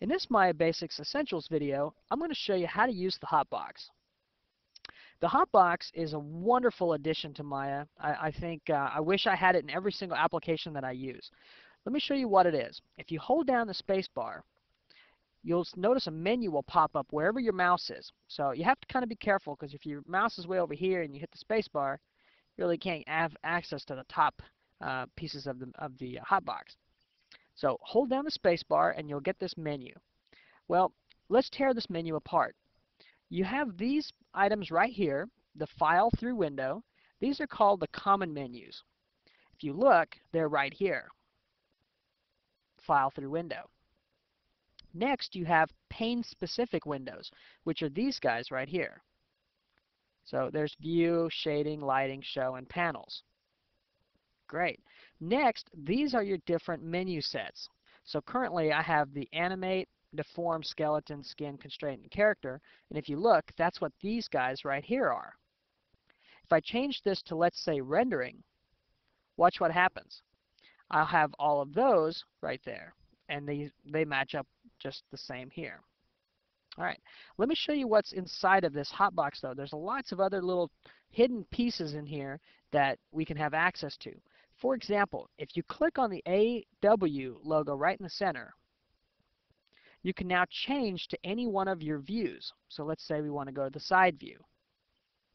In this Maya Basics Essentials video, I'm going to show you how to use the Hotbox. The Hotbox is a wonderful addition to Maya. I think I wish I had it in every single application that I use. Let me show you what it is. If you hold down the space bar, you'll notice a menu will pop up wherever your mouse is. So you have to kind of be careful because if your mouse is way over here and you hit the space bar, you really can't have access to the top pieces of the Hotbox. So hold down the space bar and you'll get this menu. Well, let's tear this menu apart. You have these items right here, the File through window. These are called the common menus. If you look, they're right here, File through window. Next, you have pane-specific windows, which are these guys right here. So there's View, Shading, Lighting, Show, and Panels. Great. Next, these are your different menu sets. So currently, I have the Animate, Deform, Skeleton, Skin, Constraint, and Character. And if you look, that's what these guys right here are. If I change this to, let's say, Rendering, watch what happens. I'll have all of those right there. And they match up just the same here. All right, let me show you what's inside of this Hotbox, though. There's lots of other little hidden pieces in here that we can have access to. For example, if you click on the AW logo right in the center, you can now change to any one of your views. So let's say we want to go to the side view.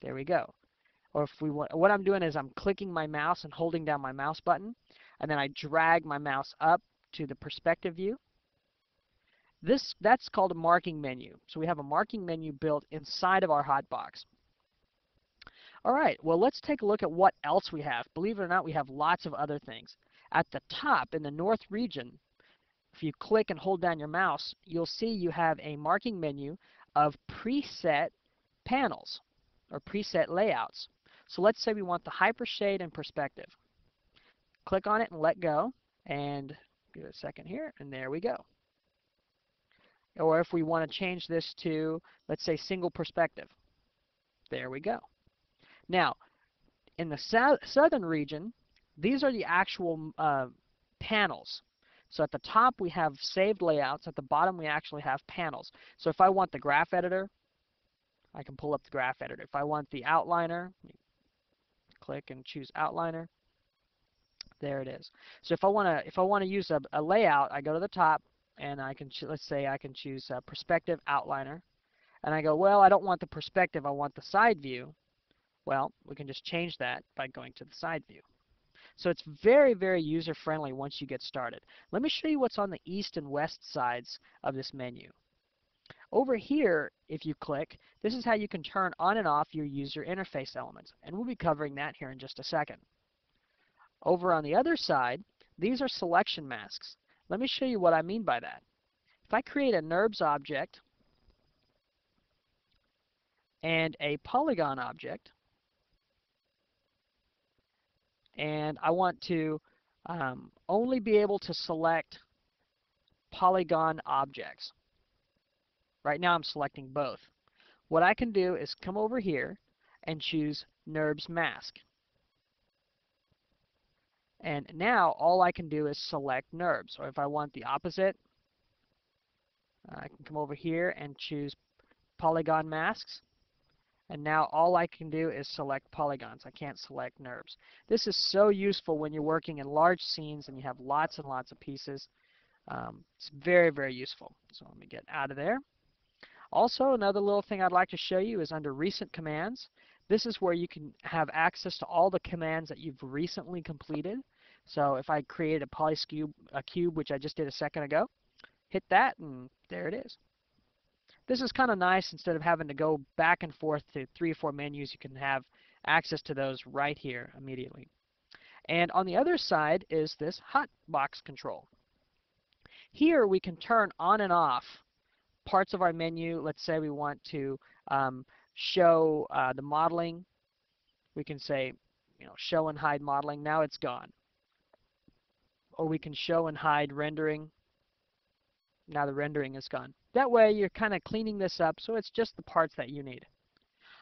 There we go. Or if we want, what I'm doing is I'm clicking my mouse and holding down my mouse button, and then I drag my mouse up to the perspective view. That's called a marking menu. So we have a marking menu built inside of our Hotbox. All right, well, let's take a look at what else we have. Believe it or not, we have lots of other things. At the top in the north region, if you click and hold down your mouse, you'll see you have a marking menu of preset panels or preset layouts. So let's say we want the hypershade and perspective. Click on it and let go, and give it a second here, and there we go. Or if we want to change this to, let's say, single perspective. There we go. Now, in the southern region, these are the actual panels. So at the top, we have saved layouts. At the bottom, we actually have panels. So if I want the graph editor, I can pull up the graph editor. If I want the outliner, click and choose outliner. There it is. So if I want to use a layout, I go to the top, and I can, let's say I can choose perspective outliner, and I go, well, I don't want the perspective, I want the side view. Well, we can just change that by going to the side view. So it's very, very user-friendly once you get started. Let me show you what's on the east and west sides of this menu. Over here, if you click, this is how you can turn on and off your user interface elements, and we'll be covering that here in just a second. Over on the other side, these are selection masks. Let me show you what I mean by that. If I create a NURBS object and a polygon object, and I want to only be able to select polygon objects. Right now I'm selecting both. What I can do is come over here and choose NURBS mask. And now all I can do is select NURBS. Or if I want the opposite, I can come over here and choose polygon masks. And now all I can do is select polygons. I can't select NURBS. This is so useful when you're working in large scenes and you have lots and lots of pieces. It's very, very useful. So let me get out of there. Also, another little thing I'd like to show you is under Recent Commands. This is where you can have access to all the commands that you've recently completed. So if I create a cube, which I just did a second ago, hit that, and there it is. This is kind of nice. Instead of having to go back and forth to 3 or 4 menus, you can have access to those right here immediately. And on the other side is this Hotbox control. Here we can turn on and off parts of our menu. Let's say we want to show the modeling. We can say, show and hide modeling. Now it's gone. Or we can show and hide rendering. Now the rendering is gone. That way you're kind of cleaning this up so it's just the parts that you need.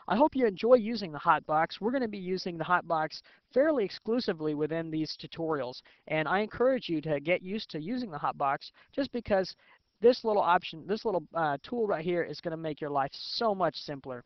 I hope you enjoy using the Hotbox. We're going to be using the Hotbox fairly exclusively within these tutorials, and I encourage you to get used to using the Hotbox just because this little option, this little tool right here is going to make your life so much simpler.